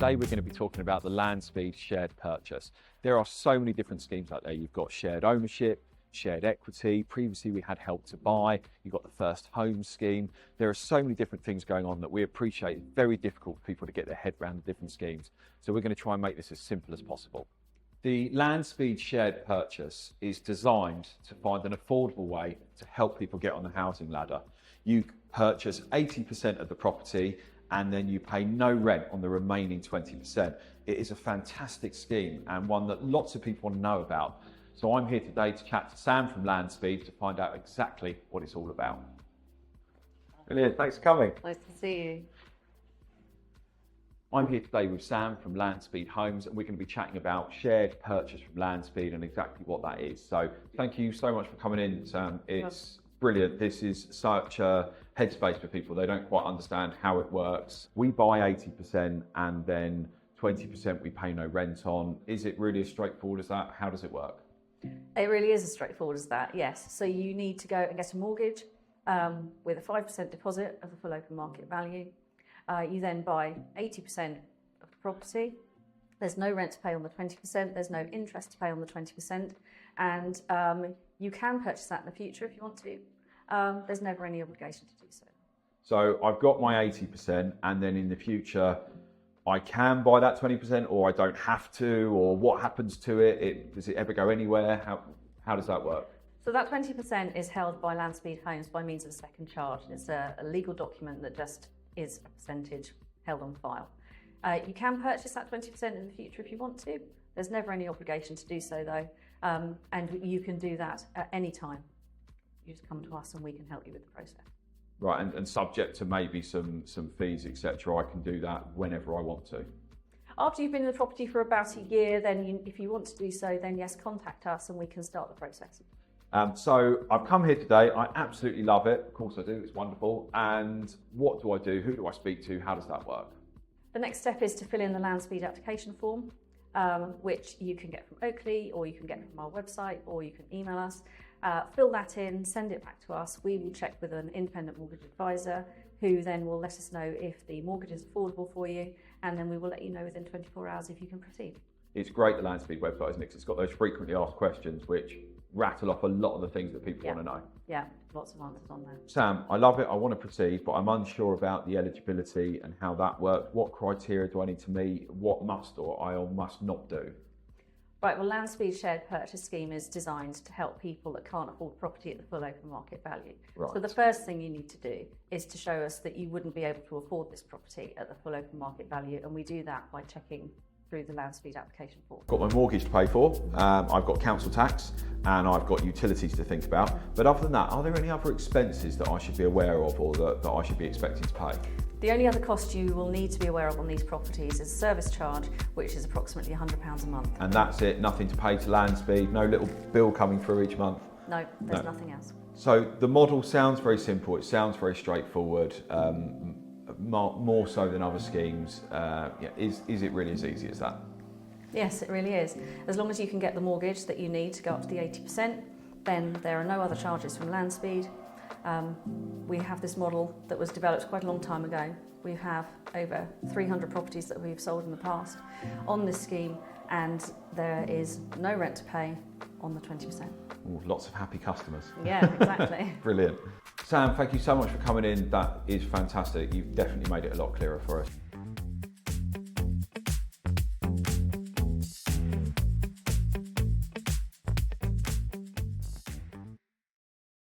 Today we're going to be talking about the Landspeed shared purchase. There are so many different schemes out there. You've got shared ownership, shared equity. Previously we had help to buy. You've got the first home scheme. There are so many different things going on that we appreciate. It's very difficult for people to get their head around the different schemes. So we're going to try and make this as simple as possible. The Landspeed shared purchase is designed to find an affordable way to help people get on the housing ladder. You purchase 80% of the property and then you pay no rent on the remaining 20%. It is a fantastic scheme and one that lots of people want to know about. So I'm here today to chat to Sam from Landspeed to find out exactly what it's all about. Brilliant, thanks for coming. Nice to see you. I'm here today with Sam from Landspeed Homes and we're going to be chatting about shared purchase from Landspeed and exactly what that is. So thank you so much for coming in, Sam. It's brilliant. This is such a headspace for people. They don't quite understand how it works. We buy 80% and then 20% we pay no rent on. Is it really as straightforward as that? How does it work? It really is as straightforward as that, yes. So you need to go and get a mortgage with a 5% deposit of the full open market value. You then buy 80% of the property. There's no rent to pay on the 20%. There's no interest to pay on the 20%. And you can purchase that in the future if you want to. There's never any obligation to do so. So I've got my 80% and then in the future, I can buy that 20% or I don't have to, or what happens to it? Does it ever go anywhere? How does that work? So that 20% is held by Landspeed Homes by means of a second charge. It's a legal document that just is a percentage held on file. You can purchase that 20% in the future if you want to. There's never any obligation to do so though. And you can do that at any time. You just come to us and we can help you with the process. Right, and subject to maybe some fees, etc. I can do that whenever I want to. After you've been in the property for about a year, then if you want to do so, then yes, contact us and we can start the process. So I've come here today. I absolutely love it. Of course I do. It's wonderful. And what do I do? Who do I speak to? How does that work? The next step is to fill in the Landspeed application form, which you can get from Oakley or you can get from our website or you can email us. Fill that in, send it back to us. We will check with an independent mortgage advisor who then will let us know if the mortgage is affordable for you, and then we will let you know within 24 hours if you can proceed. It's great, the Landspeed website, isn't it? 'Cause it's got those frequently asked questions which rattle off a lot of the things that people want to know. Yeah, lots of answers on there. Sam, I love it. I want to proceed, but I'm unsure about the eligibility and how that works. What criteria do I need to meet? What must or I must not do? Right, well, Landspeed shared purchase scheme is designed to help people that can't afford property at the full open market value. Right. So the first thing you need to do is to show us that you wouldn't be able to afford this property at the full open market value, and we do that by checking through the Landspeed application form. Got my mortgage to pay for, I've got council tax, and I've got utilities to think about. But other than that, are there any other expenses that I should be aware of or that I should be expecting to pay? The only other cost you will need to be aware of on these properties is service charge, which is approximately £100 a month. And that's it, nothing to pay to Landspeed, no little bill coming through each month? No, there's nothing else. So the model sounds very simple, it sounds very straightforward, more so than other schemes. Is it really as easy as that? Yes, it really is. As long as you can get the mortgage that you need to go up to the 80%, then there are no other charges from Landspeed. We have this model that was developed quite a long time ago. We have over 300 properties that we've sold in the past on this scheme, and there is no rent to pay on the 20%. Ooh, lots of happy customers. Yeah, exactly. Brilliant. Sam, thank you so much for coming in. That is fantastic. You've definitely made it a lot clearer for us.